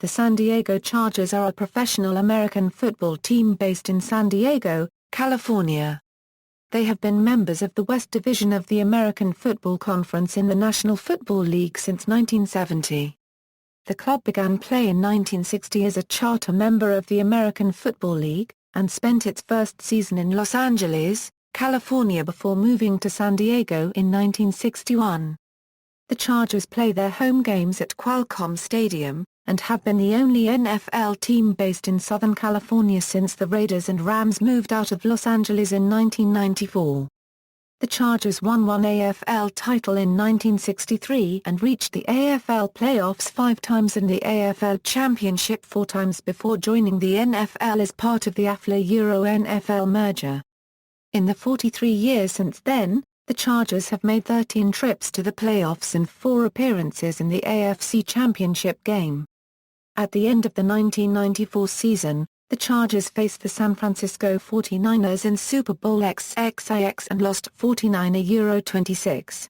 The San Diego Chargers are a professional American football team based in San Diego, California. They have been members of the West Division of the American Football Conference in the National Football League since 1970. The club began play in 1960 as a charter member of the American Football League, and spent its first season in Los Angeles, California before moving to San Diego in 1961. The Chargers play their home games at Qualcomm Stadium, and have been the only NFL team based in Southern California since the Raiders and Rams moved out of Los Angeles in 1994. The Chargers won one AFL title in 1963 and reached the AFL playoffs 5 times and the AFL Championship 4 times before joining the NFL as part of the AFL-NFL merger. In the 43 years since then, the Chargers have made 13 trips to the playoffs and 4 appearances in the AFC Championship game. At the end of the 1994 season, the Chargers faced the San Francisco 49ers in Super Bowl XXIX and lost 49-26.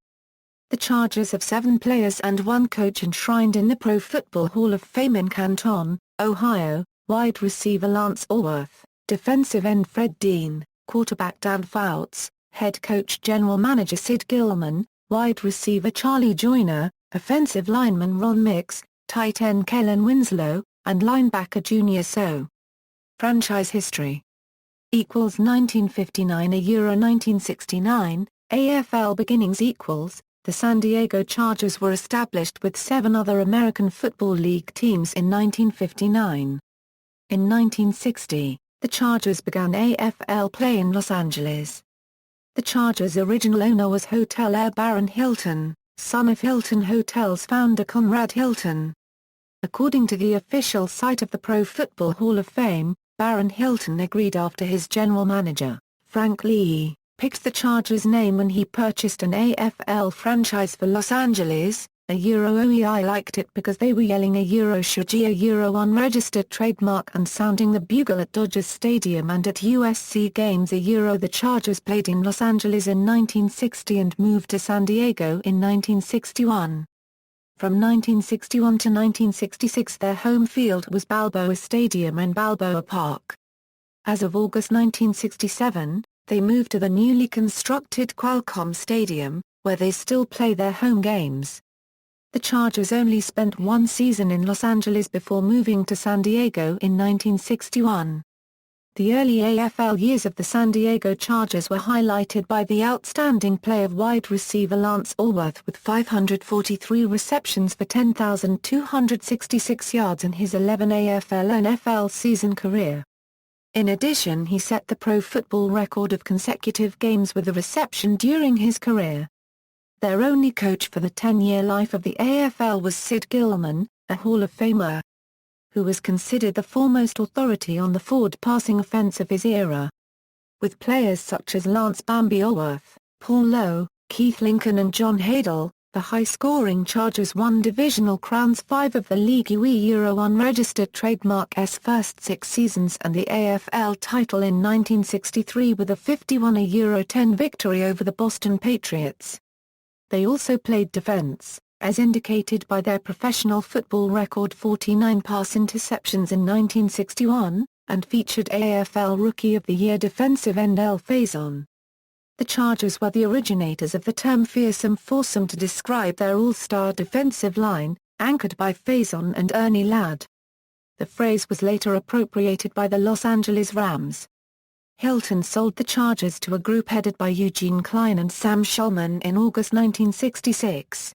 The Chargers have 7 players and 1 coach enshrined in the Pro Football Hall of Fame in Canton, Ohio: wide receiver Lance Alworth, defensive end Fred Dean, quarterback Dan Fouts, head coach general manager Sid Gillman, wide receiver Charlie Joyner, offensive lineman Ron Mix, tight end Kellen Winslow, and linebacker Junior Seau. Franchise history 1959 1969, AFL beginnings The San Diego Chargers were established with 7 other American Football League teams in 1959. In 1960, the Chargers began AFL play in Los Angeles. The Chargers' original owner was hotelier Baron Hilton, son of Hilton Hotels founder Conrad Hilton. According to the official site of the Pro Football Hall of Fame, Baron Hilton agreed after his general manager, Frank Lee, picked the Chargers name when he purchased an AFL franchise for Los Angeles. OEI liked it because they were yelling an unregistered trademark and sounding the bugle at Dodgers Stadium and at USC games. The Chargers played in Los Angeles in 1960 and moved to San Diego in 1961. From 1961 to 1966 their home field was Balboa Stadium in Balboa Park. As of August 1967, they moved to the newly constructed Qualcomm Stadium, where they still play their home games. The Chargers only spent 1 season in Los Angeles before moving to San Diego in 1961. The early AFL years of the San Diego Chargers were highlighted by the outstanding play of wide receiver Lance Alworth with 543 receptions for 10,266 yards in his 11 AFL-NFL season career. In addition, he set the pro football record of consecutive games with a reception during his career. Their only coach for the 10-year life of the AFL was Sid Gillman, a Hall of Famer, who was considered the foremost authority on the forward passing offense of his era. With players such as Lance "Bambi" Alworth, Paul Lowe, Keith Lincoln and John Hadle, the high-scoring Chargers won divisional crowns 5 of the league unregistered trademark's first 6 seasons and the AFL title in 1963 with a 51-10 victory over the Boston Patriots. They also played defense, as indicated by their professional football record 49 pass interceptions in 1961, and featured AFL Rookie of the Year defensive end El Faison. The Chargers were the originators of the term fearsome foursome to describe their all-star defensive line, anchored by Faison and Ernie Ladd. The phrase was later appropriated by the Los Angeles Rams. Hilton sold the Chargers to a group headed by Eugene Klein and Sam Shulman in August 1966.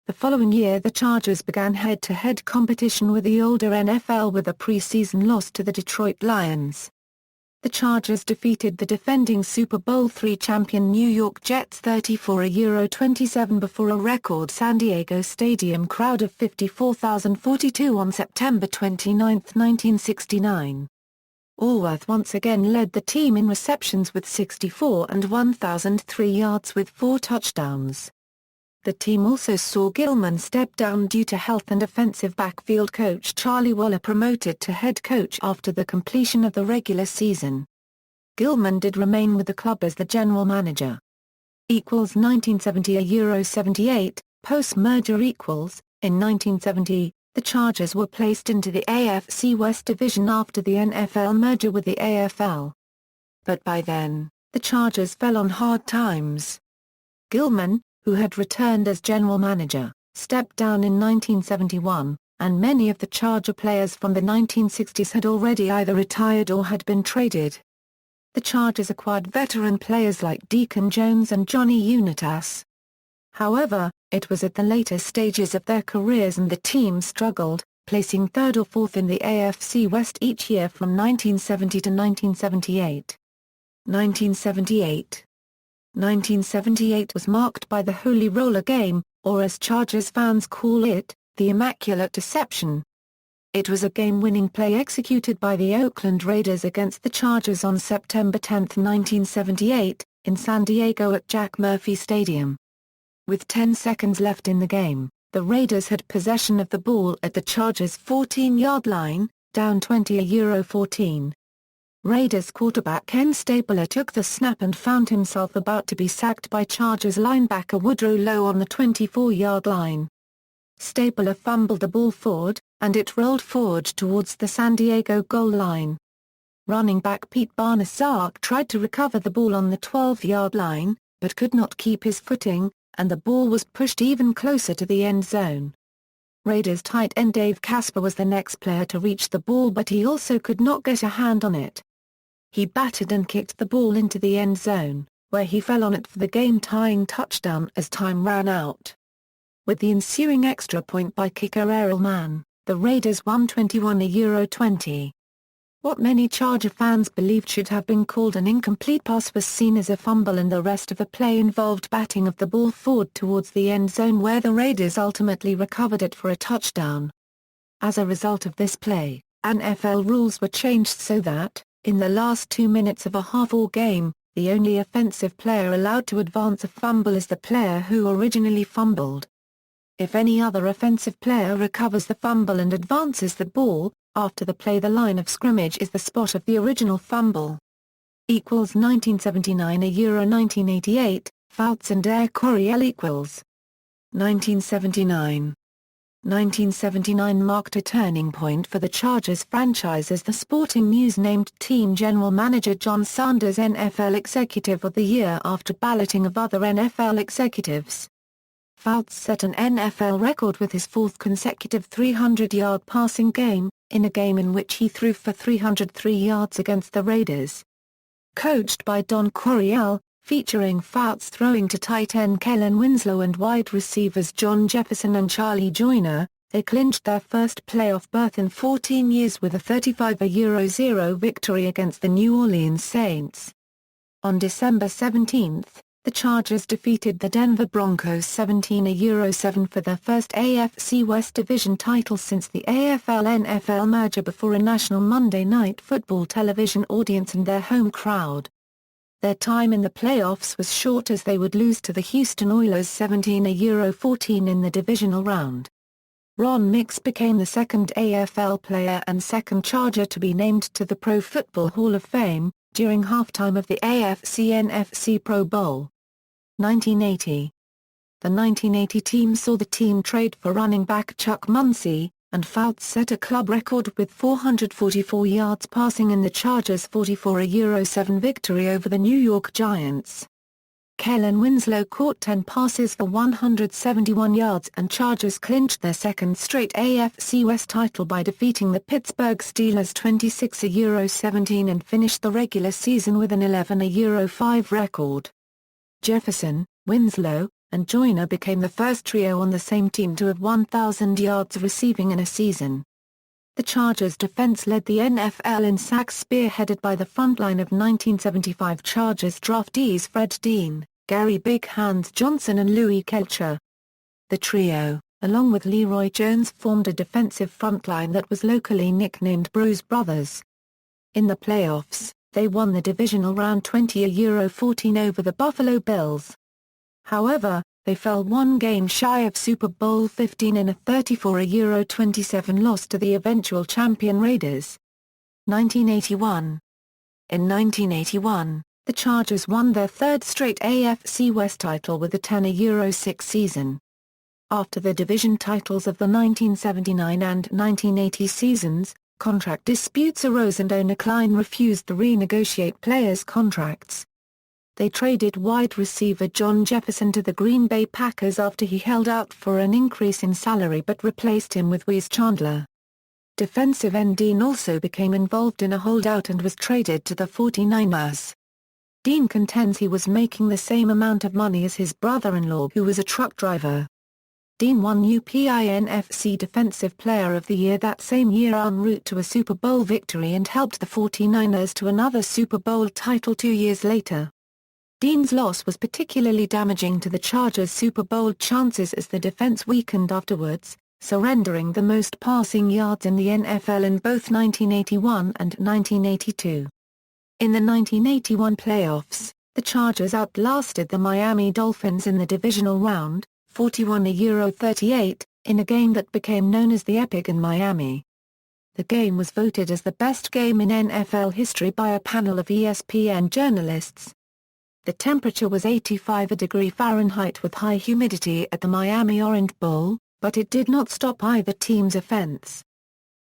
The following year the Chargers began head-to-head competition with the older NFL with a preseason loss to the Detroit Lions. The Chargers defeated the defending Super Bowl III champion New York Jets 34-27 before a record San Diego Stadium crowd of 54,042 on September 29, 1969. Alworth once again led the team in receptions with 64 and 1,003 yards with 4 touchdowns. The team also saw Gillman step down due to health and offensive backfield coach Charlie Waller promoted to head coach after the completion of the regular season. Gillman did remain with the club as the general manager. 1970-78, post-merger In 1970, the Chargers were placed into the AFC West Division after the NFL merger with the AFL. But by then, the Chargers fell on hard times. Gillman, who had returned as general manager, stepped down in 1971, and many of the Charger players from the 1960s had already either retired or had been traded. The Chargers acquired veteran players like Deacon Jones and Johnny Unitas. However, it was at the later stages of their careers and the team struggled, placing third or fourth in the AFC West each year from 1970 to 1978. 1978 was marked by the Holy Roller Game, or as Chargers fans call it, the Immaculate Deception. It was a game-winning play executed by the Oakland Raiders against the Chargers on September 10, 1978, in San Diego at Jack Murphy Stadium. With 10 seconds left in the game, the Raiders had possession of the ball at the Chargers' 14-yard line, down 20-14. Raiders quarterback Ken Stabler took the snap and found himself about to be sacked by Chargers linebacker Woodrow Lowe on the 24-yard line. Stabler fumbled the ball forward, and it rolled forward towards the San Diego goal line. Running back Pete Barnes-Sark tried to recover the ball on the 12-yard line, but could not keep his footing, and the ball was pushed even closer to the end zone. Raiders tight end Dave Casper was the next player to reach the ball, but he also could not get a hand on it. He batted and kicked the ball into the end zone, where he fell on it for the game-tying touchdown as time ran out. With the ensuing extra point by kicker Errol Mann, the Raiders won 21-20. What many Charger fans believed should have been called an incomplete pass was seen as a fumble, and the rest of the play involved batting of the ball forward towards the end zone, where the Raiders ultimately recovered it for a touchdown. As a result of this play, NFL rules were changed so that, in the last 2 minutes of a half or game, the only offensive player allowed to advance a fumble is the player who originally fumbled. If any other offensive player recovers the fumble and advances the ball, after the play the line of scrimmage is the spot of the original fumble. 1979-1988, Fouts and Air Coryell 1979. 1979 marked a turning point for the Chargers franchise as the Sporting News named team general manager John Sanders NFL Executive of the Year after balloting of other NFL executives. Fouts set an NFL record with his fourth consecutive 300-yard passing game, in a game in which he threw for 303 yards against the Raiders. Coached by Don Coryell, featuring Fouts throwing to tight end Kellen Winslow and wide receivers John Jefferson and Charlie Joyner, they clinched their first playoff berth in 14 years with a 35-0 victory against the New Orleans Saints. On December 17, the Chargers defeated the Denver Broncos 17-7 for their first AFC West Division title since the AFL-NFL merger before a national Monday Night Football television audience and their home crowd. Their time in the playoffs was short as they would lose to the Houston Oilers 17-14 in the divisional round. Ron Mix became the second AFL player and second Charger to be named to the Pro Football Hall of Fame, during halftime of the AFC-NFC Pro Bowl. 1980. The 1980 team saw the team trade for running back Chuck Muncie, and Fouts set a club record with 444 yards passing in the Chargers' 44-7 victory over the New York Giants. Kellen Winslow caught 10 passes for 171 yards, and Chargers clinched their second straight AFC West title by defeating the Pittsburgh Steelers 26-17 and finished the regular season with an 11-5 record. Jefferson, Winslow, and Joyner became the first trio on the same team to have 1,000 yards receiving in a season. The Chargers' defense led the NFL in sacks, spearheaded by the frontline of 1975 Chargers draftees Fred Dean, Gary Big Hands Johnson and Louis Kelcher. The trio, along with Leroy Jones, formed a defensive frontline that was locally nicknamed Bruise Brothers. In the playoffs, they won the divisional round 20-14 over the Buffalo Bills. However, they fell one game shy of Super Bowl XV in a 34-27 loss to the eventual champion Raiders. 1981. In 1981, the Chargers won their third straight AFC West title with a 10-6 season. After the division titles of the 1979 and 1980 seasons, contract disputes arose and owner Klein refused to renegotiate players' contracts. They traded wide receiver John Jefferson to the Green Bay Packers after he held out for an increase in salary but replaced him with Wes Chandler. Defensive end Dean also became involved in a holdout and was traded to the 49ers. Dean contends he was making the same amount of money as his brother-in-law who was a truck driver. Dean won UPI-NFC Defensive Player of the Year that same year en route to a Super Bowl victory and helped the 49ers to another Super Bowl title 2 years later. Dean's loss was particularly damaging to the Chargers' Super Bowl chances as the defense weakened afterwards, surrendering the most passing yards in the NFL in both 1981 and 1982. In the 1981 playoffs, the Chargers outlasted the Miami Dolphins in the divisional round, 41-38, in a game that became known as the Epic in Miami. The game was voted as the best game in NFL history by a panel of ESPN journalists. The temperature was 85°F with high humidity at the Miami Orange Bowl, but it did not stop either team's offense.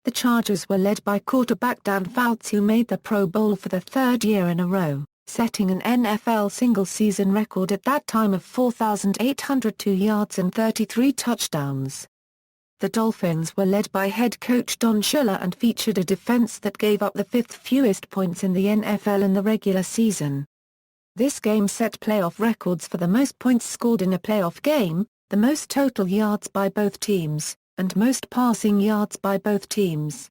The Chargers were led by quarterback Dan Fouts, who made the Pro Bowl for the third year in a row, setting an NFL single-season record at that time of 4,802 yards and 33 touchdowns. The Dolphins were led by head coach Don Shula and featured a defense that gave up the fifth fewest points in the NFL in the regular season. This game set playoff records for the most points scored in a playoff game, the most total yards by both teams, and most passing yards by both teams.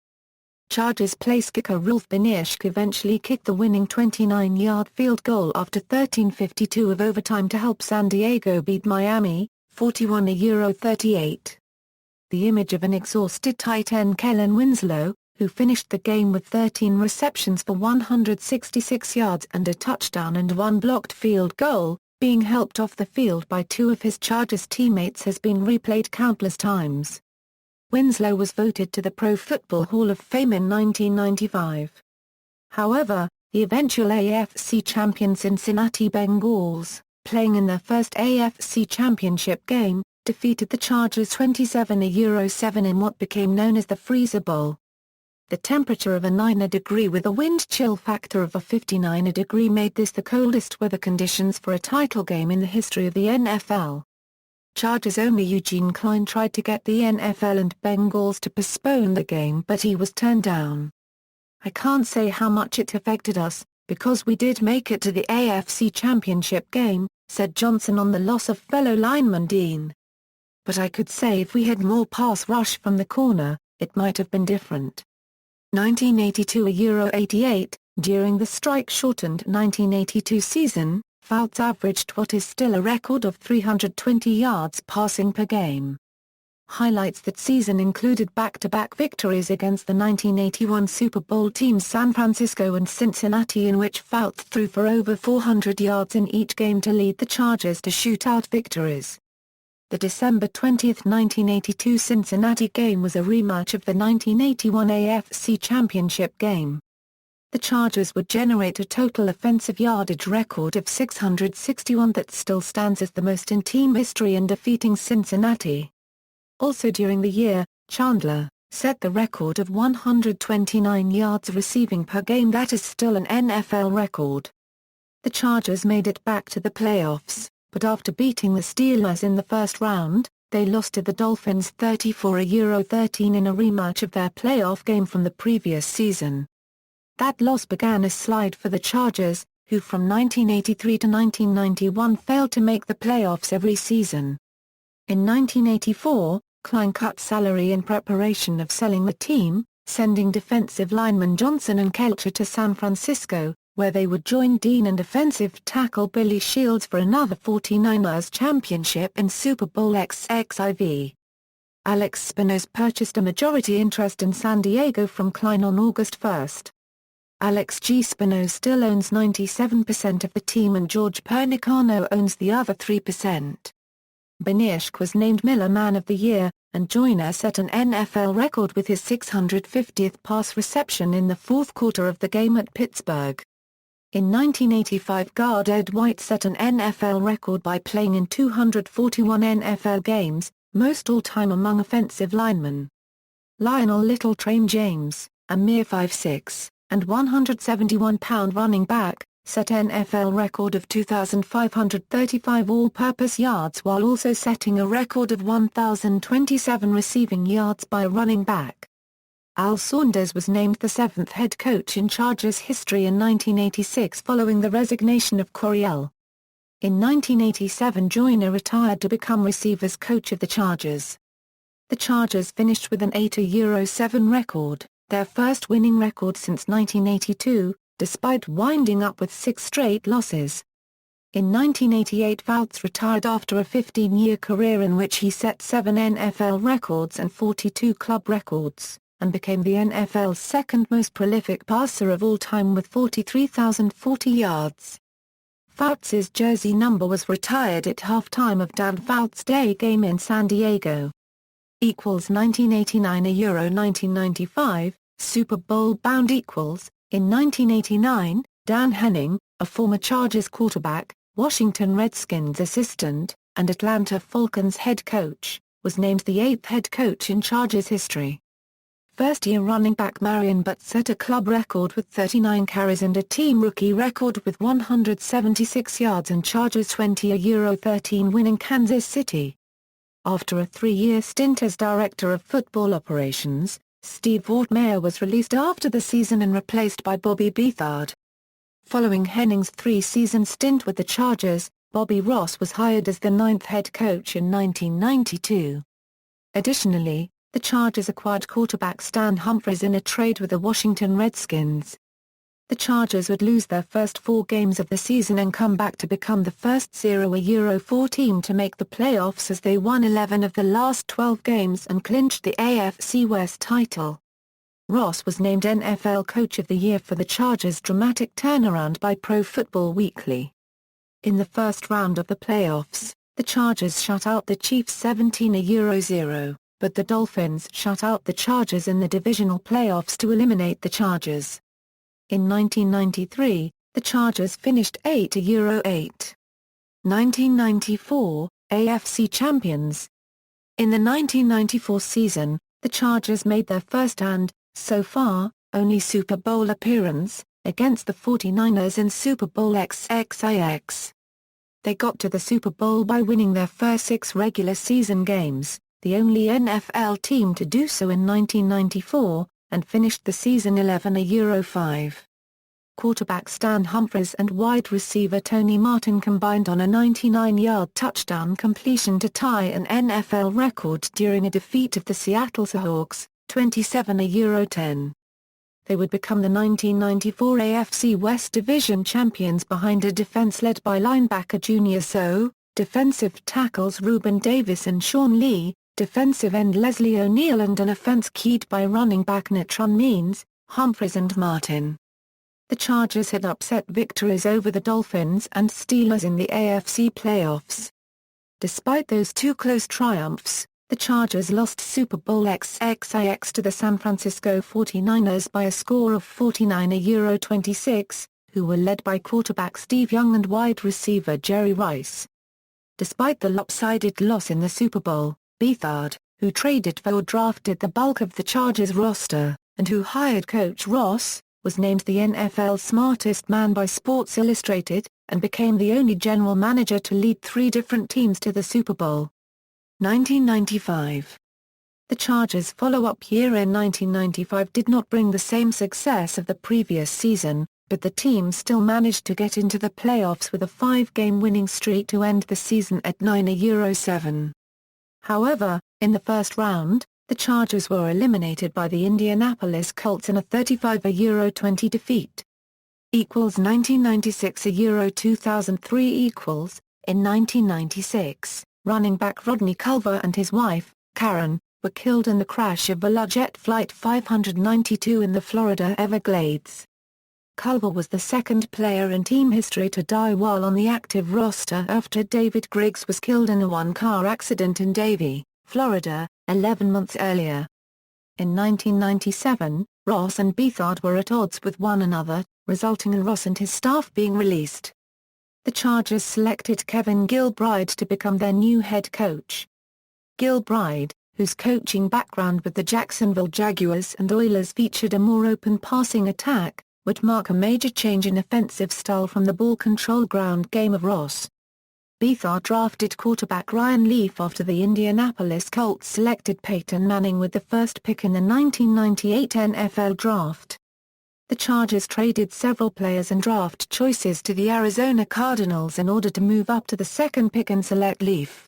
Chargers place kicker Rolf Benirschke eventually kicked the winning 29-yard field goal after 13:52 of overtime to help San Diego beat Miami, 41-38. The image of an exhausted tight end Kellen Winslow, who finished the game with 13 receptions for 166 yards and a touchdown and one blocked field goal, being helped off the field by two of his Chargers teammates, has been replayed countless times. Winslow was voted to the Pro Football Hall of Fame in 1995. However, the eventual AFC champion Cincinnati Bengals, playing in their first AFC Championship game, defeated the Chargers 27-7 in what became known as the Freezer Bowl. The temperature of a 9° with a wind chill factor of a 59° made this the coldest weather conditions for a title game in the history of the NFL. Chargers owner Eugene Klein tried to get the NFL and Bengals to postpone the game, but he was turned down. "I can't say how much it affected us, because we did make it to the AFC Championship game," said Johnson on the loss of fellow lineman Dean. "But I could say if we had more pass rush from the corner, it might have been different." 1982-88, during the strike-shortened 1982 season, Fouts averaged what is still a record of 320 yards passing per game. Highlights that season included back-to-back victories against the 1981 Super Bowl teams San Francisco and Cincinnati, in which Fouts threw for over 400 yards in each game to lead the Chargers to shootout victories. The December 20, 1982 Cincinnati game was a rematch of the 1981 AFC Championship game. The Chargers would generate a total offensive yardage record of 661 that still stands as the most in team history in defeating Cincinnati. Also during the year, Chandler set the record of 129 yards receiving per game that is still an NFL record. The Chargers made it back to the playoffs, but after beating the Steelers in the first round, they lost to the Dolphins 34-13 in a rematch of their playoff game from the previous season. That loss began a slide for the Chargers, who from 1983 to 1991 failed to make the playoffs every season. In 1984, Klein cut salary in preparation of selling the team, sending defensive lineman Johnson and Kelcher to San Francisco, where they would join Dean and offensive tackle Billy Shields for another 49ers championship in Super Bowl XXIX. Alex Spanos purchased a majority interest in San Diego from Klein on August 1. Alex G. Spanos still owns 97% of the team and George Pernicano owns the other 3%. Benirschke was named Miller Man of the Year, and Joyner set an NFL record with his 650th pass reception in the fourth quarter of the game at Pittsburgh. In 1985, guard Ed White set an NFL record by playing in 241 NFL games, Most all-time among offensive linemen. Lionel Little Train James, a mere 5'6", and 171-pound running back, set NFL record of 2,535 all-purpose yards while also setting a record of 1,027 receiving yards by a running back. Al Saunders was named the seventh head coach in Chargers history in 1986 following the resignation of Coryell. In 1987 Joyner retired to become receivers coach of the Chargers. The Chargers finished with an 8-7 record, their first winning record since 1982, despite winding up with 6 straight losses. In 1988 Fouts retired after a 15-year career in which he set 7 NFL records and 42 club records, and became the NFL's second most prolific passer of all time with 43,040 yards. Fouts' jersey number was retired at halftime of Dan Fouts' Day game in San Diego. 1989 Euro 1995, Super Bowl bound equals, in 1989, Dan Henning, a former Chargers quarterback, Washington Redskins assistant, and Atlanta Falcons head coach, was named the 8th head coach in Chargers history. First-year running back Marion Butt set a club record with 39 carries and a team rookie record with 176 yards and Chargers 20-13 win in Kansas City. After a 3-year stint as director of football operations, Steve Wortmeyer was released after the season and replaced by Bobby Beathard. Following Henning's 3-season stint with the Chargers, Bobby Ross was hired as the 9th head coach in 1992. Additionally, the Chargers acquired quarterback Stan Humphries in a trade with the Washington Redskins. The Chargers would lose their first 4 games of the season and come back to become the first 0-4 team to make the playoffs as they won 11 of the last 12 games and clinched the AFC West title. Ross was named NFL Coach of the Year for the Chargers' dramatic turnaround by Pro Football Weekly. In the first round of the playoffs, the Chargers shut out the Chiefs 17-0, but the Dolphins shut out the Chargers in the divisional playoffs to eliminate the Chargers. In 1993, the Chargers finished 8-8. 1994, AFC champions. In the 1994 season, the Chargers made their first and, so far, only Super Bowl appearance, against the 49ers in Super Bowl XXIX. They got to the Super Bowl by winning their first 6 regular season games, the only NFL team to do so in 1994, and finished the season 11-5. Quarterback Stan Humphries and wide receiver Tony Martin combined on a 99-yard touchdown completion to tie an NFL record during a defeat of the Seattle Seahawks, 27-10. They would become the 1994 AFC West Division champions behind a defense led by linebacker Junior Seau, defensive tackles Reuben Davis and Sean Lee, defensive end Leslie O'Neal and an offense keyed by running back Natron Means, Humphries and Martin. The Chargers had upset victories over the Dolphins and Steelers in the AFC playoffs. Despite those 2 close triumphs, the Chargers lost Super Bowl XXIX to the San Francisco 49ers by a score of 49-26, who were led by quarterback Steve Young and wide receiver Jerry Rice. Despite the lopsided loss in the Super Bowl, Beathard, who traded for or drafted the bulk of the Chargers roster, and who hired Coach Ross, was named the NFL's smartest man by Sports Illustrated, and became the only general manager to lead 3 different teams to the Super Bowl. 1995. The Chargers' follow-up year in 1995 did not bring the same success of the previous season, but the team still managed to get into the playoffs with a 5-game winning streak to end the season at 9-7. However, in the first round, the Chargers were eliminated by the Indianapolis Colts in a 35-20 defeat. 1996-2003 In 1996, running back Rodney Culver and his wife, Karen, were killed in the crash of VeloJet Flight 592 in the Florida Everglades. Culver was the second player in team history to die while on the active roster after David Griggs was killed in a one-car accident in Davie, Florida, 11 months earlier. In 1997, Ross and Beathard were at odds with one another, resulting in Ross and his staff being released. The Chargers selected Kevin Gilbride to become their new head coach. Gil Bride, whose coaching background with the Jacksonville Jaguars and Oilers featured a more open passing attack, would mark a major change in offensive style from the ball-control ground game of Ross. Beathard drafted quarterback Ryan Leaf after the Indianapolis Colts selected Peyton Manning with the first pick in the 1998 NFL Draft. The Chargers traded several players and draft choices to the Arizona Cardinals in order to move up to the second pick and select Leaf.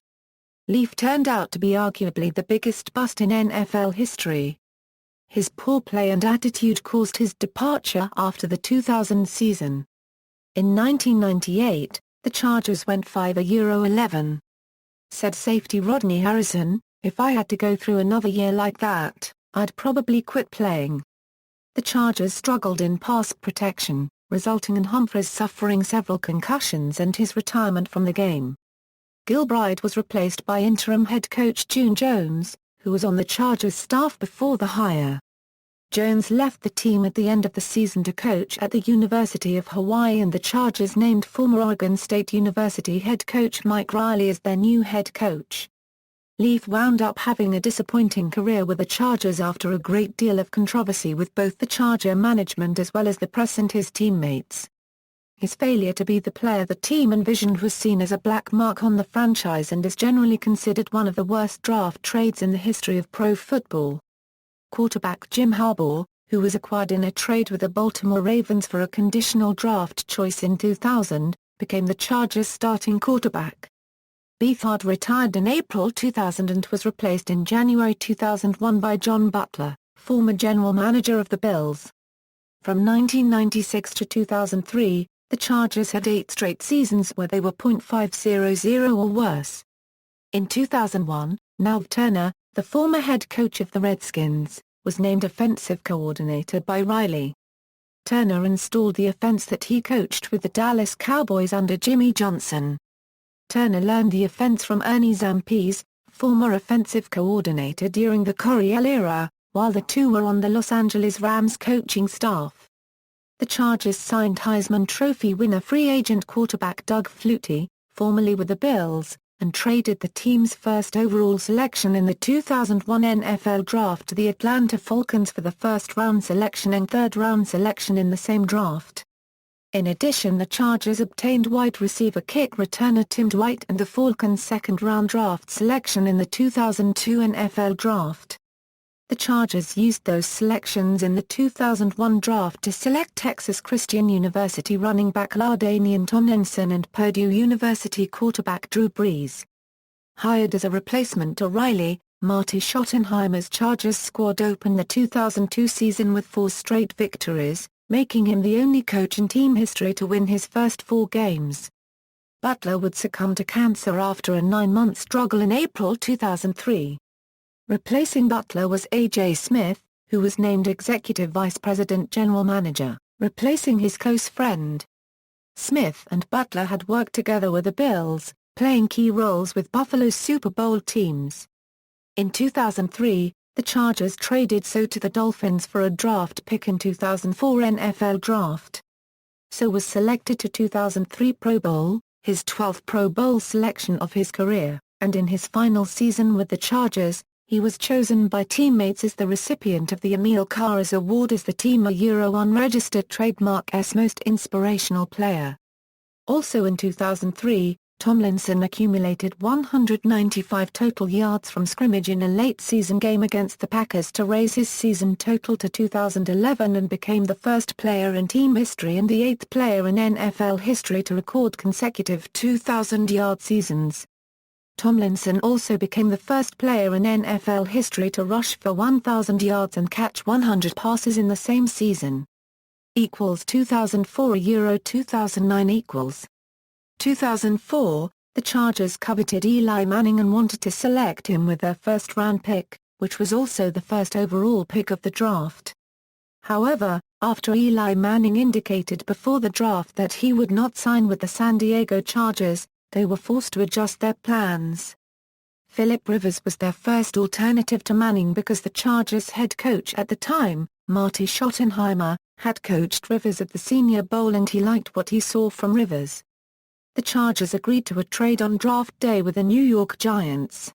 Leaf turned out to be arguably the biggest bust in NFL history. His poor play and attitude caused his departure after the 2000 season. In 1998, the Chargers went 5-11. Said safety Rodney Harrison, "If I had to go through another year like that, I'd probably quit playing." The Chargers struggled in pass protection, resulting in Humphries suffering several concussions and his retirement from the game. Gil Bride was replaced by interim head coach June Jones, who was on the Chargers staff before the hire. Jones left the team at the end of the season to coach at the University of Hawaii, and the Chargers named former Oregon State University head coach Mike Riley as their new head coach. Leaf wound up having a disappointing career with the Chargers after a great deal of controversy with both the Charger management as well as the press and his teammates. His failure to be the player the team envisioned was seen as a black mark on the franchise and is generally considered one of the worst draft trades in the history of pro football. Quarterback Jim Harbaugh, who was acquired in a trade with the Baltimore Ravens for a conditional draft choice in 2000, became the Chargers' starting quarterback. Beathard retired in April 2000 and was replaced in January 2001 by John Butler, former general manager of the Bills. From 1996 to 2003, the Chargers had 8 straight seasons where they were .500 or worse. In 2001, Nav Turner, the former head coach of the Redskins, was named offensive coordinator by Riley. Turner installed the offense that he coached with the Dallas Cowboys under Jimmy Johnson. Turner learned the offense from Ernie Zampese, former offensive coordinator during the Coryell era, while the two were on the Los Angeles Rams coaching staff. The Chargers signed Heisman Trophy winner free agent quarterback Doug Flutie, formerly with the Bills, and traded the team's first overall selection in the 2001 NFL Draft to the Atlanta Falcons for the first-round selection and third-round selection in the same draft. In addition, the Chargers obtained wide receiver kick returner Tim Dwight and the Falcons' second-round draft selection in the 2002 NFL Draft. The Chargers used those selections in the 2001 draft to select Texas Christian University running back LaDainian Tomlinson and Purdue University quarterback Drew Brees. Hired as a replacement to Riley, Marty Schottenheimer's Chargers squad opened the 2002 season with 4 straight victories, making him the only coach in team history to win his first 4 games. Butler would succumb to cancer after a 9-month struggle in April 2003. Replacing Butler was A.J. Smith, who was named Executive Vice President General Manager, replacing his close friend. Smith and Butler had worked together with the Bills, playing key roles with Buffalo's Super Bowl teams. In 2003, the Chargers traded Seau to the Dolphins for a draft pick in 2004 NFL Draft. Seau was selected to 2003 Pro Bowl, his 12th Pro Bowl selection of his career, and in his final season with the Chargers, he was chosen by teammates as the recipient of the Emil Karas Award as the Team Unregistered Trademark's Most Inspirational Player. Also in 2003, Tomlinson accumulated 195 total yards from scrimmage in a late-season game against the Packers to raise his season total to 2,011 and became the first player in team history and the 8th player in NFL history to record consecutive 2,000-yard seasons. Tomlinson also became the first player in NFL history to rush for 1,000 yards and catch 100 passes in the same season. 2004 2009 2004, the Chargers coveted Eli Manning and wanted to select him with their first-round pick, which was also the first overall pick of the draft. However, after Eli Manning indicated before the draft that he would not sign with the San Diego Chargers, they were forced to adjust their plans. Philip Rivers was their first alternative to Manning because the Chargers head coach at the time, Marty Schottenheimer, had coached Rivers at the Senior Bowl and he liked what he saw from Rivers. The Chargers agreed to a trade on draft day with the New York Giants.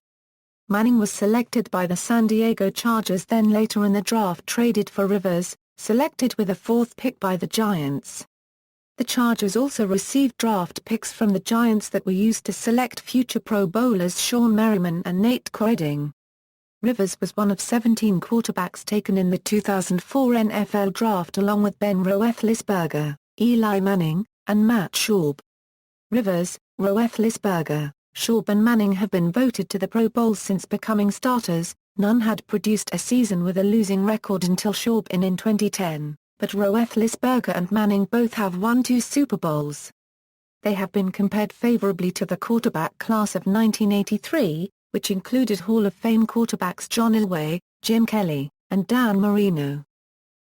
Manning was selected by the San Diego Chargers, then later in the draft traded for Rivers, selected with the 4th pick by the Giants. The Chargers also received draft picks from the Giants that were used to select future Pro Bowlers Sean Merriman and Nate Coeding. Rivers was one of 17 quarterbacks taken in the 2004 NFL Draft along with Ben Roethlisberger, Eli Manning, and Matt Schaub. Rivers, Roethlisberger, Schaub and Manning have been voted to the Pro Bowl since becoming starters. None had produced a season with a losing record until Schaub in 2010, but Roethlisberger and Manning both have won 2 Super Bowls. They have been compared favorably to the quarterback class of 1983, which included Hall of Fame quarterbacks John Elway, Jim Kelly, and Dan Marino.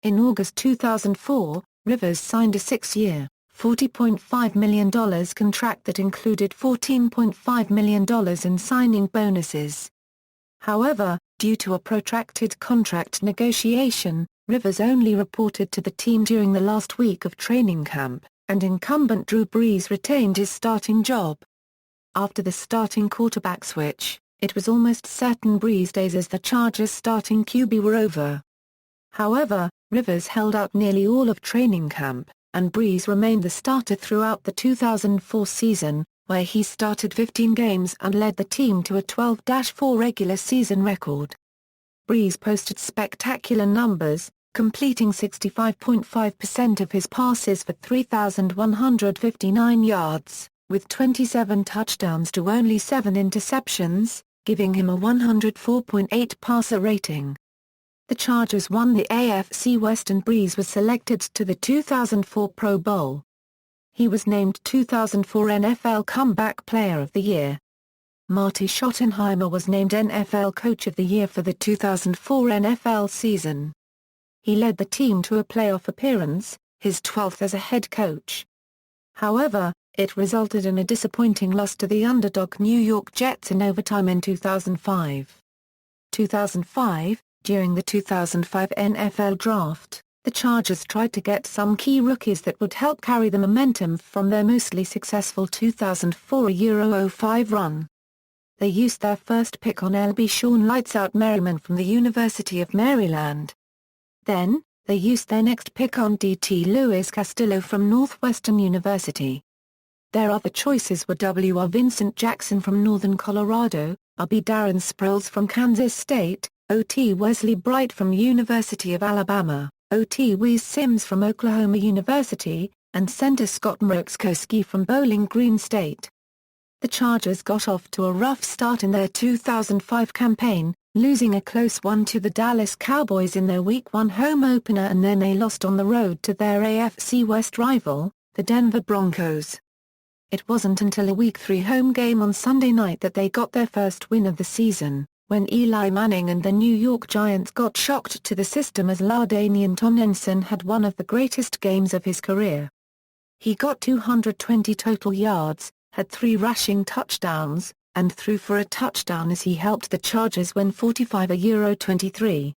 In August 2004, Rivers signed a 6-year, $40.5 million contract that included $14.5 million in signing bonuses. However, due to a protracted contract negotiation, Rivers only reported to the team during the last week of training camp, and incumbent Drew Brees retained his starting job. After the starting quarterback switch, it was almost certain Brees' days as the Chargers' starting QB were over. However, Rivers held out nearly all of training camp, and Brees remained the starter throughout the 2004 season, where he started 15 games and led the team to a 12-4 regular season record. Brees posted spectacular numbers, completing 65.5% of his passes for 3,159 yards, with 27 touchdowns to only 7 interceptions, giving him a 104.8 passer rating. The Chargers won the AFC West and Brees was selected to the 2004 Pro Bowl. He was named 2004 NFL Comeback Player of the Year. Marty Schottenheimer was named NFL Coach of the Year for the 2004 NFL season. He led the team to a playoff appearance, his 12th as a head coach. However, it resulted in a disappointing loss to the underdog New York Jets in overtime in 2005. 2005, during the 2005 NFL Draft, the Chargers tried to get some key rookies that would help carry the momentum from their mostly successful 2004-05 run. They used their first pick on LB Sean Lights Out Merriman from the University of Maryland. Then, they used their next pick on DT Luis Castillo from Northwestern University. Their other choices were W.R. Vincent Jackson from Northern Colorado, R.B. Darren Sproles from Kansas State, O.T. Wesley Bright from University of Alabama, O.T. Wes Sims from Oklahoma University, and center Scott Mrokowski from Bowling Green State. The Chargers got off to a rough start in their 2005 campaign, losing a close one to the Dallas Cowboys in their Week 1 home opener, and then they lost on the road to their AFC West rival, the Denver Broncos. It wasn't until a Week 3 home game on Sunday night that they got their first win of the season, when Eli Manning and the New York Giants got shocked to the system as LaDainian Tomlinson had one of the greatest games of his career. He got 220 total yards, had 3 rushing touchdowns, and threw for a touchdown as he helped the Chargers win 45-23.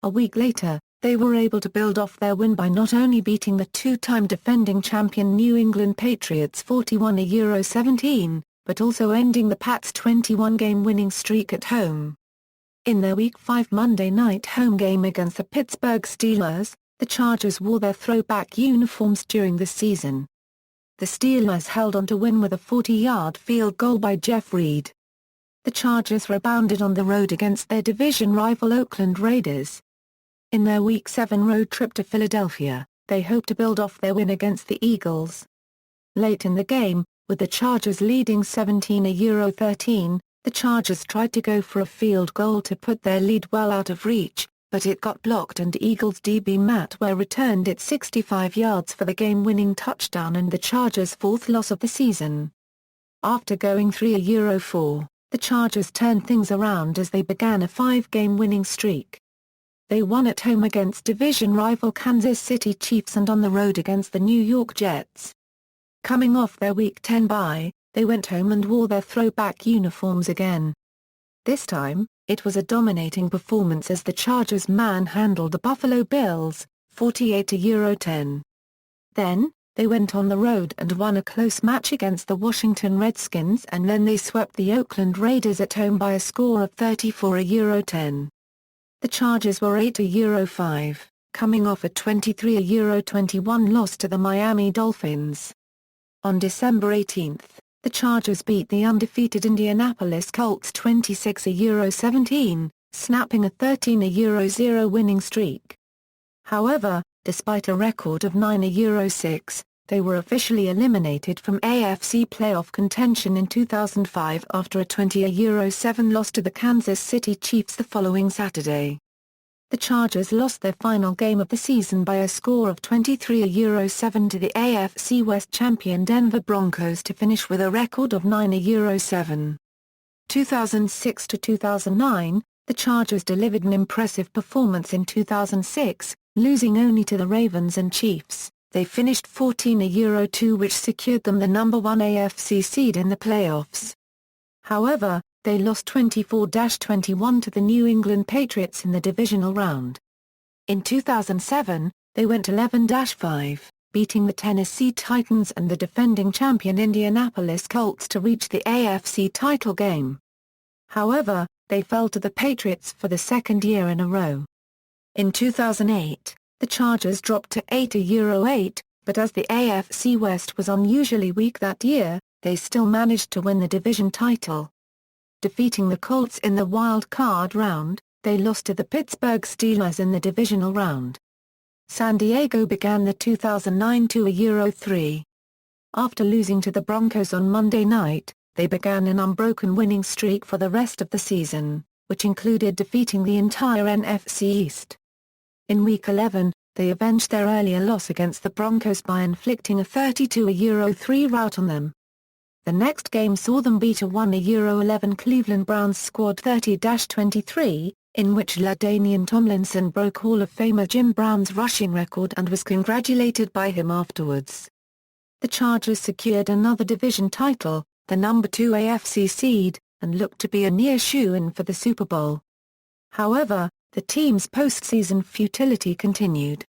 A week later, they were able to build off their win by not only beating the 2-time defending champion New England Patriots 41-17, but also ending the Pats' 21-game winning streak at home. In their Week 5 Monday night home game against the Pittsburgh Steelers, the Chargers wore their throwback uniforms during the season. The Steelers held on to win with a 40-yard field goal by Jeff Reed. The Chargers rebounded on the road against their division rival Oakland Raiders. In their Week 7 road trip to Philadelphia, they hoped to build off their win against the Eagles. Late in the game, with the Chargers leading 17-13, the Chargers tried to go for a field goal to put their lead well out of reach, but it got blocked and Eagles DB Matt Ware returned it 65 yards for the game-winning touchdown and the Chargers' 4th loss of the season. After going 3-4, the Chargers turned things around as they began a 5-game winning streak. They won at home against division rival Kansas City Chiefs and on the road against the New York Jets. Coming off their Week 10 bye, they went home and wore their throwback uniforms again. This time, it was a dominating performance as the Chargers manhandled the Buffalo Bills, 48-10. Then, They went on the road and won a close match against the Washington Redskins, and then they swept the Oakland Raiders at home by a score of 34-10. The Chargers were 8-5, coming off a 23-21 loss to the Miami Dolphins. On December 18, the Chargers beat the undefeated Indianapolis Colts 26-17, snapping a 13-0 winning streak. However, despite a record of 9-6, they were officially eliminated from AFC playoff contention in 2005 after a 20-7 loss to the Kansas City Chiefs the following Saturday. The Chargers lost their final game of the season by a score of 23-7 to the AFC West champion Denver Broncos to finish with a record of 9-7. 2006 to 2009, the Chargers delivered an impressive performance in 2006, losing only to the Ravens and Chiefs. They finished 14-2, which secured them the number 1 AFC seed in the playoffs. However, they lost 24-21 to the New England Patriots in the divisional round. In 2007, they went 11-5, beating the Tennessee Titans and the defending champion Indianapolis Colts to reach the AFC title game. However, they fell to the Patriots for the second year in a row. In 2008, the Chargers dropped to 8-8, but as the AFC West was unusually weak that year, they still managed to win the division title. Defeating the Colts in the wild card round, they lost to the Pittsburgh Steelers in the divisional round. San Diego began the 2009 2-3. After losing to the Broncos on Monday night, they began an unbroken winning streak for the rest of the season, which included defeating the entire NFC East. In Week 11, they avenged their earlier loss against the Broncos by inflicting a 32-3 rout on them. The next game saw them beat a 1-11 Cleveland Browns squad 30-23, in which LaDainian Tomlinson broke Hall of Famer Jim Brown's rushing record and was congratulated by him afterwards. The Chargers secured another division title, the number 2 AFC seed, and looked to be a near shoo-in for the Super Bowl. However, the team's postseason futility continued.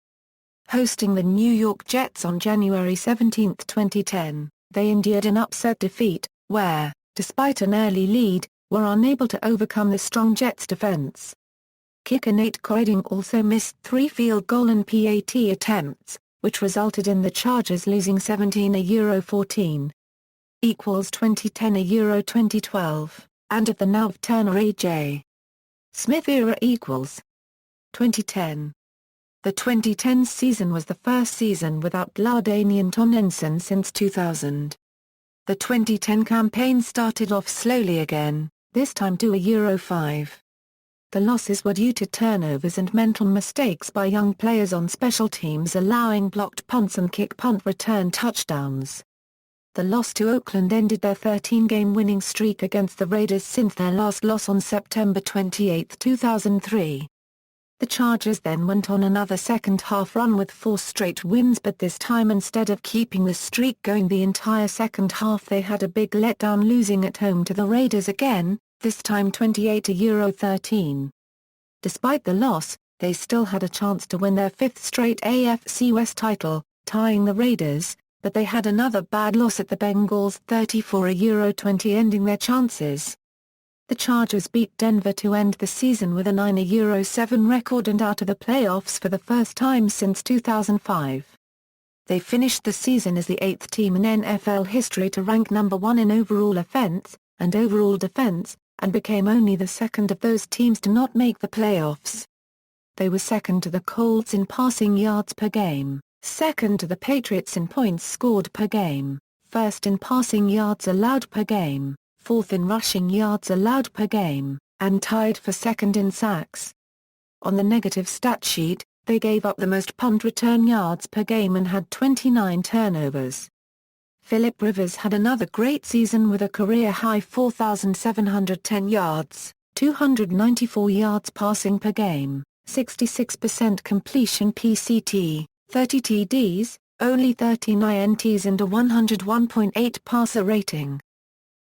Hosting the New York Jets on January 17, 2010, they endured an upset defeat, where, despite an early lead, were unable to overcome the strong Jets' defense. Kicker Nate Corrading also missed 3 field goal and PAT attempts, which resulted in the Chargers losing 17-14. 2010-2012, and of the now Turner A.J. Smith era 2010. The 2010 season was the first season without LaDainian Tomlinson since 2000. The 2010 campaign started off slowly again, this time 2-5. The losses were due to turnovers and mental mistakes by young players on special teams, allowing blocked punts and kick punt return touchdowns. The loss to Oakland ended their 13-game winning streak against the Raiders since their last loss on September 28, 2003. The Chargers then went on another second-half run with 4 straight wins, but this time instead of keeping the streak going the entire second half, they had a big letdown, losing at home to the Raiders again, this time 28-13. Despite the loss, they still had a chance to win their 5th straight AFC West title, tying the Raiders, but they had another bad loss at the Bengals 34-20, ending their chances. The Chargers beat Denver to end the season with a 9-7 record and out of the playoffs for the first time since 2005. They finished the season as the 8th team in NFL history to rank number 1 in overall offense and overall defense, and became only the second of those teams to not make the playoffs. They were second to the Colts in passing yards per game, second to the Patriots in points scored per game, first in passing yards allowed per game, fourth in rushing yards allowed per game, and tied for second in sacks. On the negative stat sheet, they gave up the most punt return yards per game and had 29 turnovers. Philip Rivers had another great season with a career-high 4,710 yards, 294 yards passing per game, 66% completion PCT, 30 TDs, only 13 INTs and a 101.8 passer rating.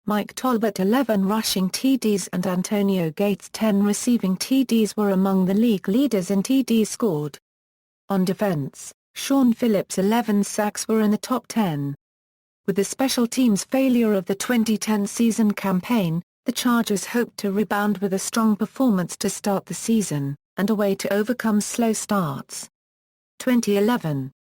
Mike Tolbert 11 rushing TDs and Antonio Gates 10 receiving TDs were among the league leaders in TDs scored. On defense, Sean Phillips' 11 sacks were in the top 10. With the special teams failure of the 2010 season campaign, the Chargers hoped to rebound with a strong performance to start the season, and a way to overcome slow starts. 2011.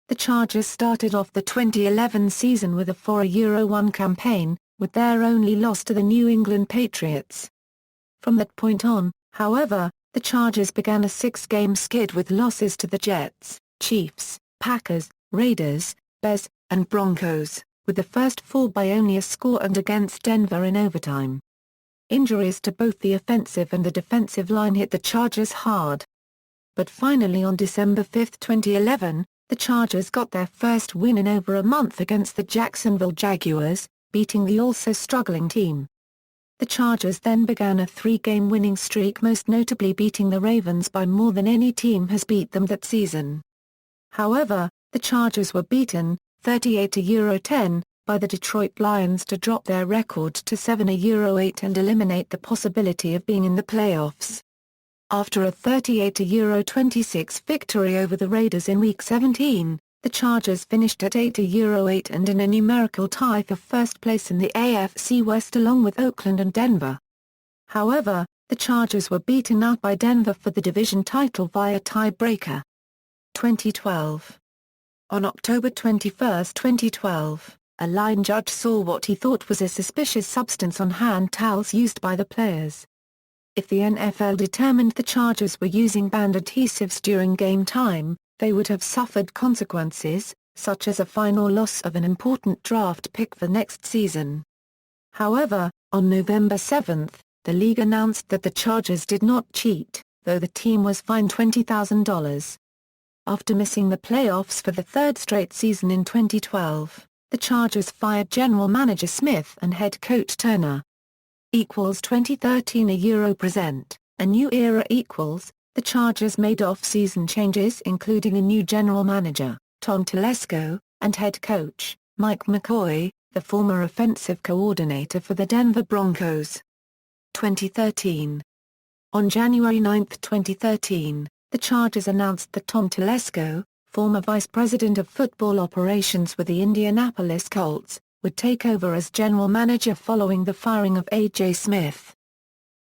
The Chargers started off the 2011 season with a 4-1 campaign, with their only loss to the New England Patriots. From that point on, however, the Chargers began a 6-game skid with losses to the Jets, Chiefs, Packers, Raiders, Bears, and Broncos, with the first 4 by only a score and against Denver in overtime. Injuries to both the offensive and the defensive line hit the Chargers hard. But finally on December 5, 2011, the Chargers got their first win in over a month against the Jacksonville Jaguars, beating the also struggling team. The Chargers then began a 3-game winning streak, most notably beating the Ravens by more than any team has beat them that season. However, the Chargers were beaten, 38-10, by the Detroit Lions to drop their record to 7-8 and eliminate the possibility of being in the playoffs. After a 38-26 victory over the Raiders in Week 17, the Chargers finished at 8-8 and in a numerical tie for first place in the AFC West along with Oakland and Denver. However, the Chargers were beaten out by Denver for the division title via tiebreaker. 2012. On October 21, 2012, a line judge saw what he thought was a suspicious substance on hand towels used by the players. If the NFL determined the Chargers were using banned adhesives during game time, they would have suffered consequences, such as a fine or loss of an important draft pick for next season. However, on November 7, the league announced that the Chargers did not cheat, though the team was fined $20,000. After missing the playoffs for the third straight season in 2012, the Chargers fired general manager Smith and head coach Turner. 2013 present, a new era. The Chargers made off-season changes including a new general manager, Tom Telesco, and head coach, Mike McCoy, the former offensive coordinator for the Denver Broncos. 2013. On January 9, 2013, the Chargers announced that Tom Telesco, former vice president of football operations with the Indianapolis Colts, would take over as general manager following the firing of A.J. Smith.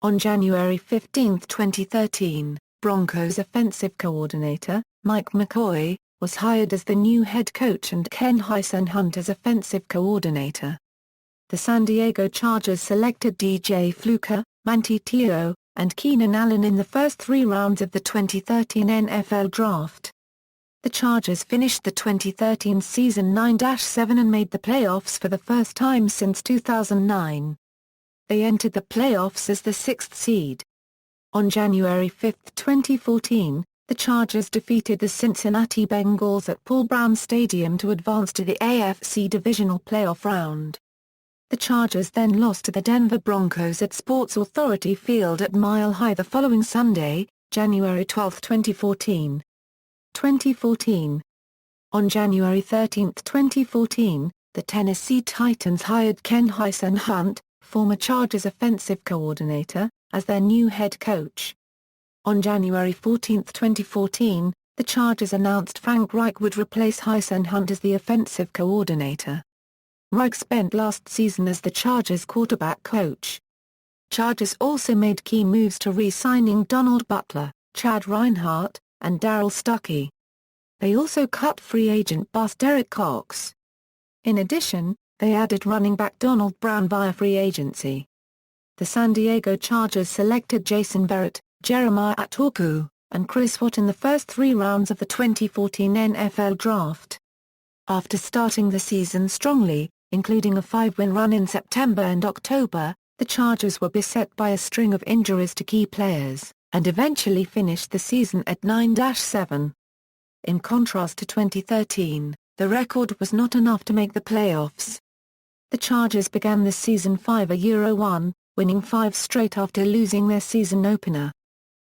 On January 15, 2013, Broncos offensive coordinator, Mike McCoy, was hired as the new head coach and Ken Hunt as offensive coordinator. The San Diego Chargers selected DJ Fluker, Manti Te'o, and Keenan Allen in the first 3 rounds of the 2013 NFL Draft. The Chargers finished the 2013 season 9-7 and made the playoffs for the first time since 2009. They entered the playoffs as the 6th seed. On January 5, 2014, the Chargers defeated the Cincinnati Bengals at Paul Brown Stadium to advance to the AFC Divisional Playoff round. The Chargers then lost to the Denver Broncos at Sports Authority Field at Mile High the following Sunday, January 12, 2014. 2014. On January 13, 2014, the Tennessee Titans hired Ken Hunt, former Chargers offensive coordinator, as their new head coach. On January 14, 2014, the Chargers announced Frank Reich would replace Hunt as the offensive coordinator. Reich spent last season as the Chargers quarterback coach. Chargers also made key moves to re-signing Donald Butler, Chad Reinhardt, and Darryl Stuckey. They also cut free agent bust Derek Cox. In addition, they added running back Donald Brown via free agency. The San Diego Chargers selected Jason Verrett, Jeremiah Atoku, and Chris Watt in the first 3 rounds of the 2014 NFL Draft. After starting the season strongly, including a 5-win run in September and October, the Chargers were beset by a string of injuries to key players, and eventually finished the season at 9-7. In contrast to 2013, the record was not enough to make the playoffs. The Chargers began the season 5-1, winning 5 straight after losing their season opener.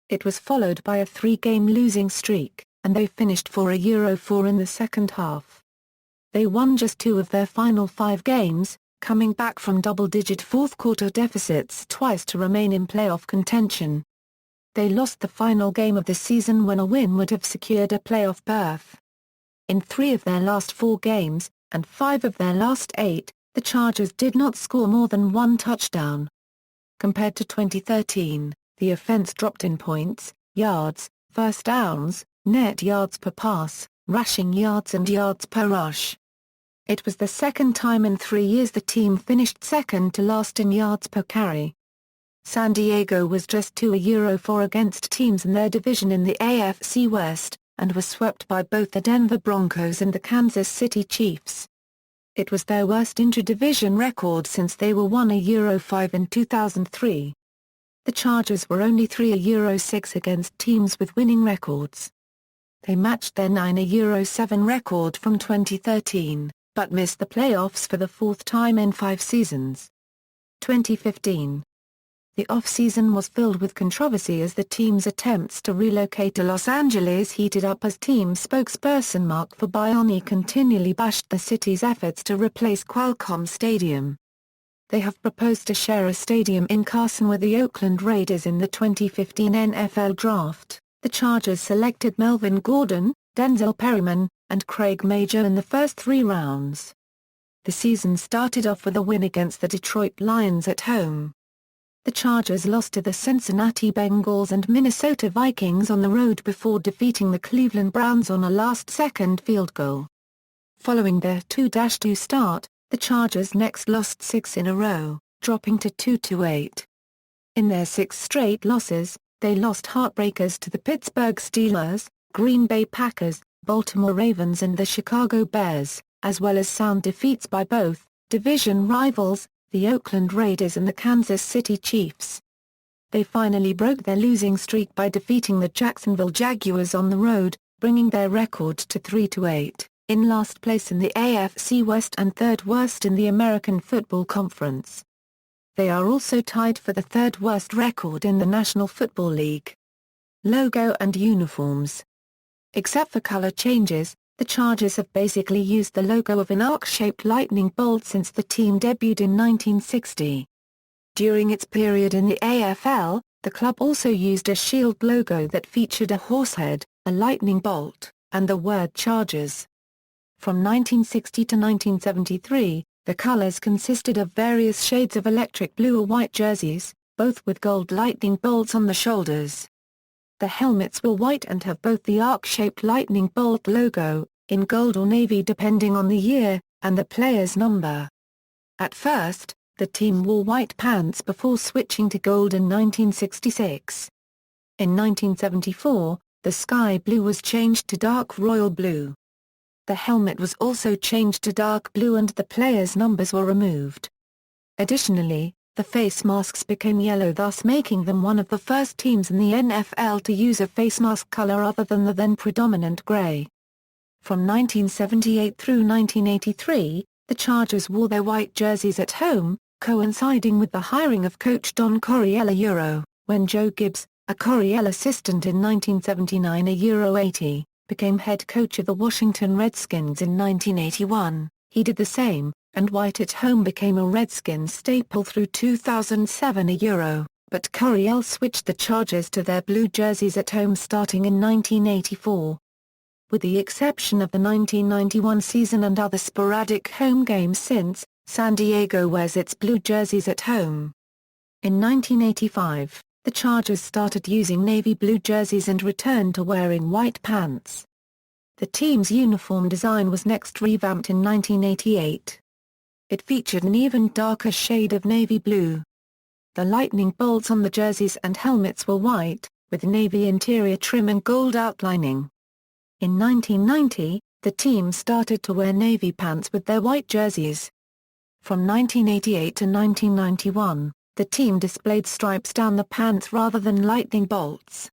It was followed by a 3-game losing streak, and they finished 4-4 in the second half. They won just 2 of their final 5 games, coming back from double-digit fourth-quarter deficits twice to remain in playoff contention. They lost the final game of the season when a win would have secured a playoff berth. In 3 of their last 4 games, and 5 of their last 8, the Chargers did not score more than 1 touchdown. Compared to 2013, the offense dropped in points, yards, first downs, net yards per pass, rushing yards and yards per rush. It was the second time in 3 years the team finished second to last in yards per carry. San Diego was just 2-4 against teams in their division in the AFC West, and was swept by both the Denver Broncos and the Kansas City Chiefs. It was their worst intra-division record since they were 1-5 in 2003. The Chargers were only 3-6 against teams with winning records. They matched their 9-7 record from 2013, but missed the playoffs for the 4th time in 5 seasons. 2015. The off-season was filled with controversy as the team's attempts to relocate to Los Angeles heated up as team spokesperson Mark Fabiani continually bashed the city's efforts to replace Qualcomm Stadium. They have proposed to share a stadium in Carson with the Oakland Raiders in the 2015 NFL Draft. The Chargers selected Melvin Gordon, Denzel Perryman, and Craig Major in the first 3 rounds. The season started off with a win against the Detroit Lions at home. The Chargers lost to the Cincinnati Bengals and Minnesota Vikings on the road before defeating the Cleveland Browns on a last-second field goal. Following their 2-2 start, the Chargers next lost 6 in a row, dropping to 2-8. In their 6 straight losses, they lost heartbreakers to the Pittsburgh Steelers, Green Bay Packers, Baltimore Ravens and the Chicago Bears, as well as sound defeats by both division rivals, the Oakland Raiders and the Kansas City Chiefs. They finally broke their losing streak by defeating the Jacksonville Jaguars on the road, bringing their record to 3-8, in last place in the AFC West and 3rd worst in the American Football Conference. They are also tied for the 3rd worst record in the National Football League. Logo and uniforms. Except for color changes, the Chargers have basically used the logo of an arc-shaped lightning bolt since the team debuted in 1960. During its period in the AFL, the club also used a shield logo that featured a horsehead, a lightning bolt, and the word Chargers. From 1960 to 1973, the colors consisted of various shades of electric blue or white jerseys, both with gold lightning bolts on the shoulders. The helmets were white and have both the arc-shaped lightning bolt logo, in gold or navy depending on the year, and the player's number. At first, the team wore white pants before switching to gold in 1966. In 1974, the sky blue was changed to dark royal blue. The helmet was also changed to dark blue and the players' numbers were removed. Additionally, the face masks became yellow, thus making them one of the first teams in the NFL to use a face mask color other than the then predominant gray. From 1978 through 1983, the Chargers wore their white jerseys at home, coinciding with the hiring of coach Don Coryell when Joe Gibbs, a Coryell assistant in 1979-80, became head coach of the Washington Redskins in 1981. He did the same, and white at home became a Redskins staple through 2007, but Coryell switched the Chargers to their blue jerseys at home starting in 1984. With the exception of the 1991 season and other sporadic home games since, San Diego wears its blue jerseys at home. In 1985, the Chargers started using navy blue jerseys and returned to wearing white pants. The team's uniform design was next revamped in 1988. It featured an even darker shade of navy blue. The lightning bolts on the jerseys and helmets were white, with navy interior trim and gold outlining. In 1990, the team started to wear navy pants with their white jerseys. From 1988 to 1991, the team displayed stripes down the pants rather than lightning bolts.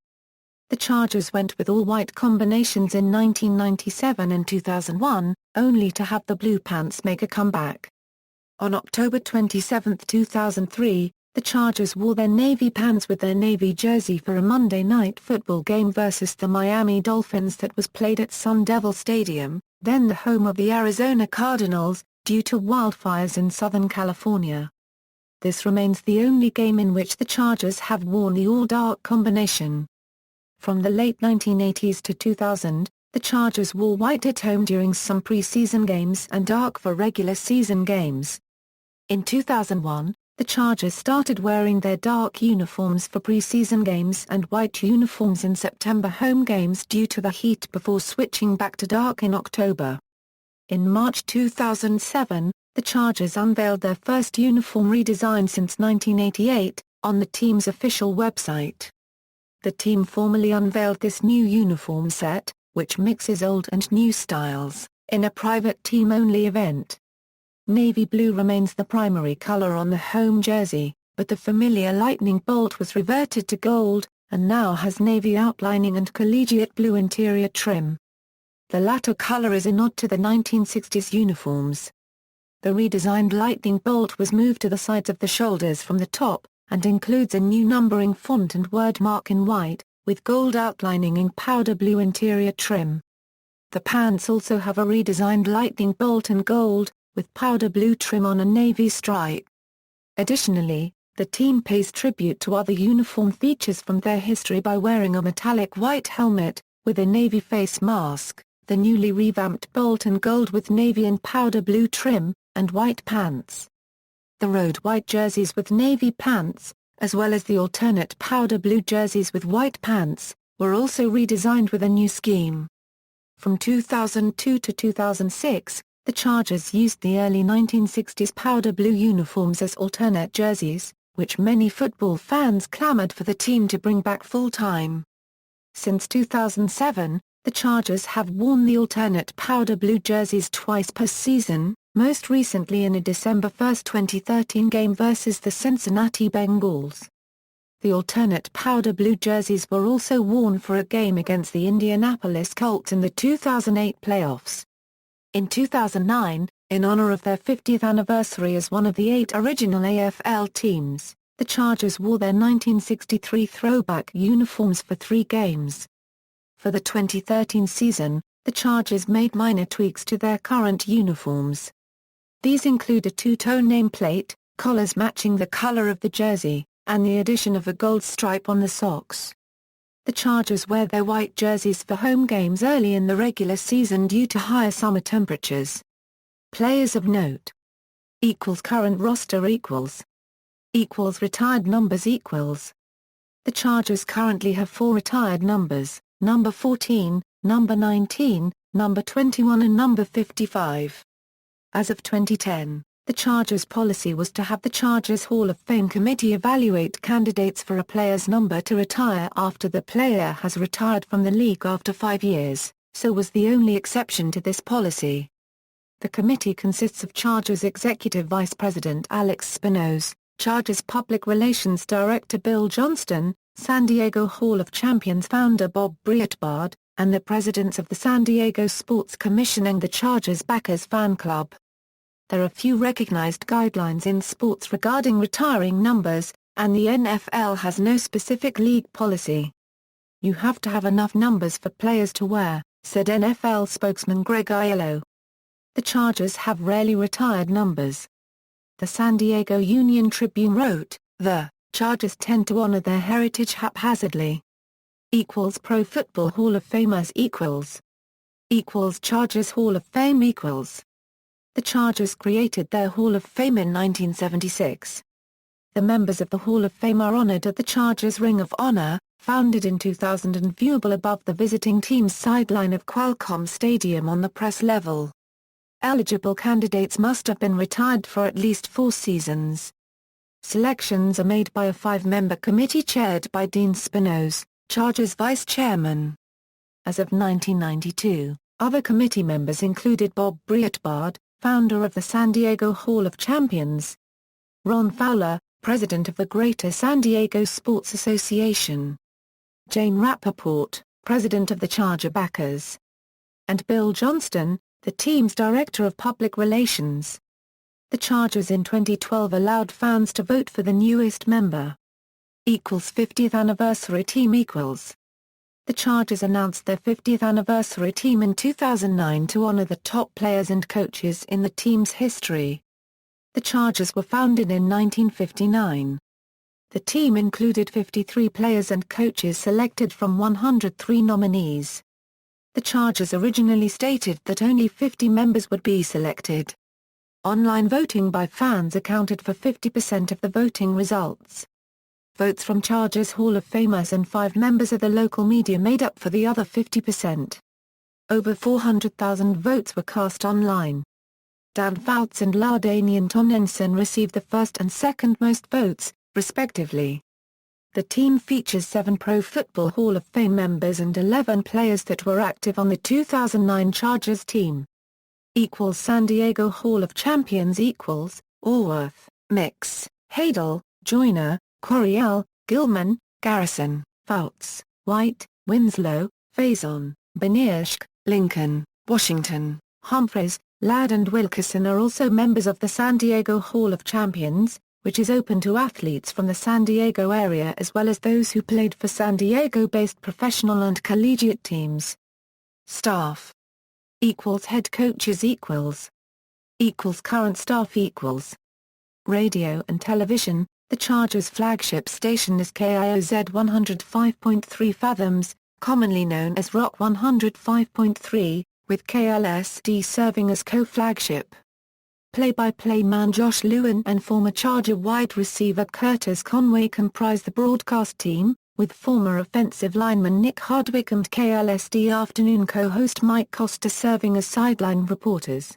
The Chargers went with all-white combinations in 1997 and 2001, only to have the blue pants make a comeback. On October 27, 2003, the Chargers wore their navy pants with their navy jersey for a Monday Night Football game versus the Miami Dolphins that was played at Sun Devil Stadium, then the home of the Arizona Cardinals, due to wildfires in Southern California. This remains the only game in which the Chargers have worn the all-dark combination. From the late 1980s to 2000, the Chargers wore white at home during some preseason games and dark for regular season games. In 2001, the Chargers started wearing their dark uniforms for preseason games and white uniforms in September home games due to the heat before switching back to dark in October. In March 2007, the Chargers unveiled their first uniform redesign since 1988, on the team's official website. The team formally unveiled this new uniform set, which mixes old and new styles, in a private team-only event. Navy blue remains the primary color on the home jersey, but the familiar lightning bolt was reverted to gold, and now has navy outlining and collegiate blue interior trim. The latter color is a nod to the 1960s uniforms. The redesigned lightning bolt was moved to the sides of the shoulders from the top, and includes a new numbering font and word mark in white, with gold outlining and powder blue interior trim. The pants also have a redesigned lightning bolt in gold, with powder blue trim on a navy stripe. Additionally, the team pays tribute to other uniform features from their history by wearing a metallic white helmet, with a navy face mask, the newly revamped bolt in gold with navy and powder blue trim, and white pants. The road white jerseys with navy pants, as well as the alternate powder blue jerseys with white pants, were also redesigned with a new scheme. From 2002 to 2006, the Chargers used the early 1960s powder blue uniforms as alternate jerseys, which many football fans clamored for the team to bring back full-time. Since 2007, the Chargers have worn the alternate powder blue jerseys twice per season, most recently in a December 1, 2013 game versus the Cincinnati Bengals. The alternate powder blue jerseys were also worn for a game against the Indianapolis Colts in the 2008 playoffs. In 2009, in honor of their 50th anniversary as one of the 8 original AFL teams, the Chargers wore their 1963 throwback uniforms for 3 games. For the 2013 season, the Chargers made minor tweaks to their current uniforms. These include a 2-tone nameplate, collars matching the color of the jersey, and the addition of a gold stripe on the socks. The Chargers wear their white jerseys for home games early in the regular season due to higher summer temperatures. Players of note. Current roster retired numbers. The Chargers currently have 4 retired numbers, number 14, number 19, number 21 and number 55. As of 2010, the Chargers' policy was to have the Chargers Hall of Fame committee evaluate candidates for a player's number to retire after the player has retired from the league after 5 years, so was the only exception to this policy. The committee consists of Chargers Executive Vice President Alex Spanos, Chargers Public Relations Director Bill Johnston, San Diego Hall of Champions founder Bob Breitbard, and the presidents of the San Diego Sports Commission and the Chargers Backers Fan Club. There are few recognized guidelines in sports regarding retiring numbers, and the NFL has no specific league policy. "You have to have enough numbers for players to wear," said NFL spokesman Greg Aiello. The Chargers have rarely retired numbers. The San Diego Union-Tribune wrote, "The Chargers tend to honor their heritage haphazardly. Pro Football Hall of Famers Chargers Hall of Fame The Chargers created their Hall of Fame in 1976. The members of the Hall of Fame are honored at the Chargers Ring of Honor, founded in 2000 and viewable above the visiting team's sideline of Qualcomm Stadium on the press level. Eligible candidates must have been retired for at least 4 seasons. Selections are made by a 5-member committee chaired by Dean Spanos, Chargers vice chairman. As of 1992, other committee members included Bob Breitbard, founder of the San Diego Hall of Champions; Ron Fowler, president of the Greater San Diego Sports Association; Jane Rappaport, president of the Charger Backers; and Bill Johnston, the team's director of public relations. The Chargers in 2012 allowed fans to vote for the newest member. 50th anniversary team. The Chargers announced their 50th anniversary team in 2009 to honor the top players and coaches in the team's history. The Chargers were founded in 1959. The team included 53 players and coaches selected from 103 nominees. the Chargers originally stated that only 50 members would be selected. Online voting by fans accounted for 50% of the voting results. Votes from Chargers Hall of Famers and 5 members of the local media made up for the other 50%. Over 400,000 votes were cast online. Dan Fouts and LaDainian Tomlinson received the first and second most votes, respectively. The team features 7 Pro Football Hall of Fame members and 11 players that were active on the 2009 Chargers team. San Diego Hall of Champions Alworth, Mix, Hadel, Joyner, Coryell, Gillman, Garrison, Fouts, White, Winslow, Faison, Benirschke, Lincoln, Washington, Humphreys, Ladd and Wilkerson are also members of the San Diego Hall of Champions, which is open to athletes from the San Diego area as well as those who played for San Diego-based professional and collegiate teams. Staff Head coaches Current staff Radio and television. The Chargers' flagship station is KIOZ 105.3 Fathoms, commonly known as Rock 105.3, with KLSD serving as co-flagship. Play-by-play man Josh Lewin and former Charger wide receiver Curtis Conway comprise the broadcast team, with former offensive lineman Nick Hardwick and KLSD afternoon co-host Mike Costa serving as sideline reporters.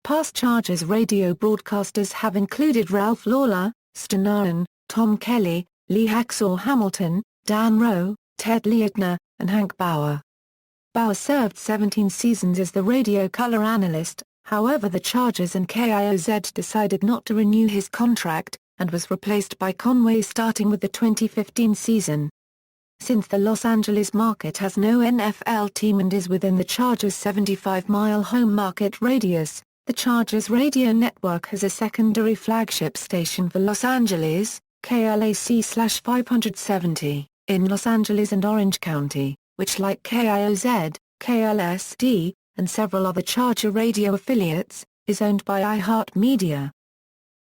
Past Chargers radio broadcasters have included Ralph Lawler, Stu Narron, Tom Kelly, Lee Hacksaw Hamilton, Dan Rowe, Ted Leitner, and Hank Bauer. Bauer served 17 seasons as the radio color analyst, however the Chargers and KIOZ decided not to renew his contract, and was replaced by Conway starting with the 2015 season. Since the Los Angeles market has no NFL team and is within the Chargers' 75-mile home market radius, the Chargers radio network has a secondary flagship station for Los Angeles, KLAC/570, in Los Angeles and Orange County, which like KIOZ, KLSD, and several other Charger radio affiliates, is owned by iHeartMedia.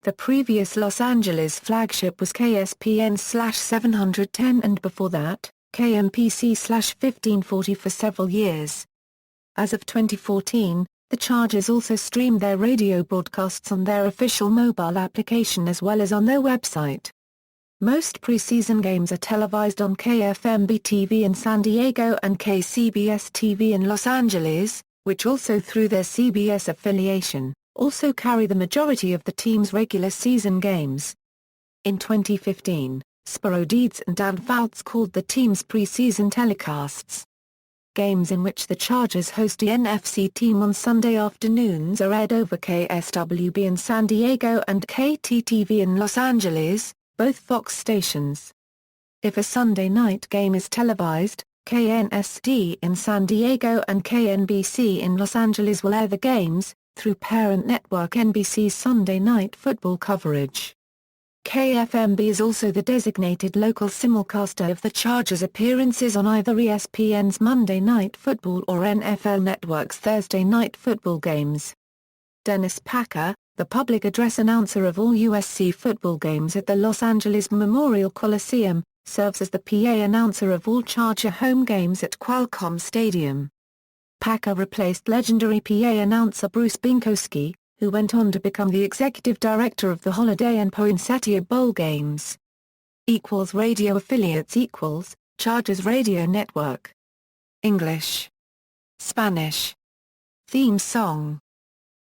The previous Los Angeles flagship was KSPN/710 and before that, KMPC/1540 for several years. As of 2014, the Chargers also streamed their radio broadcasts on their official mobile application as well as on their website. Most preseason games are televised on KFMB-TV in San Diego and KCBS-TV in Los Angeles, which also through their CBS affiliation, also carry the majority of the team's regular season games. In 2015, Spero Deeds and Dan Fouts called the team's preseason telecasts. Games in which the Chargers host the NFC team on Sunday afternoons are aired over KSWB in San Diego and KTTV in Los Angeles, both Fox stations. If a Sunday night game is televised, KNSD in San Diego and KNBC in Los Angeles will air the games, through parent network NBC's Sunday Night Football coverage. KFMB is also the designated local simulcaster of the Chargers' appearances on either ESPN's Monday Night Football or NFL Network's Thursday Night Football games. Dennis Packer, the public address announcer of all USC football games at the Los Angeles Memorial Coliseum, serves as the PA announcer of all Charger home games at Qualcomm Stadium. Packer replaced legendary PA announcer Bruce Binkowski, who went on to become the executive director of the Holiday and Poinsettia Bowl games. Radio affiliates Chargers Radio Network. English. Spanish. Theme song.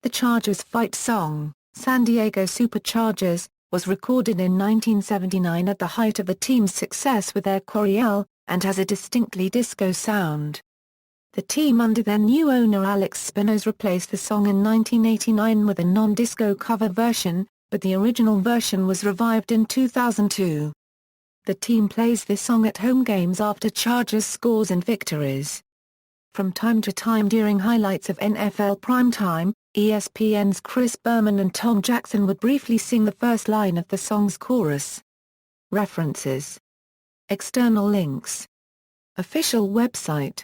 The Chargers fight song, San Diego Superchargers, was recorded in 1979 at the height of the team's success with their Coryell, and has a distinctly disco sound. The team under their new owner Alex Spinoz replaced the song in 1989 with a non-disco cover version, but the original version was revived in 2002. The team plays this song at home games after Chargers scores and victories. From time to time during highlights of NFL primetime, ESPN's Chris Berman and Tom Jackson would briefly sing the first line of the song's chorus. References. External links. Official website.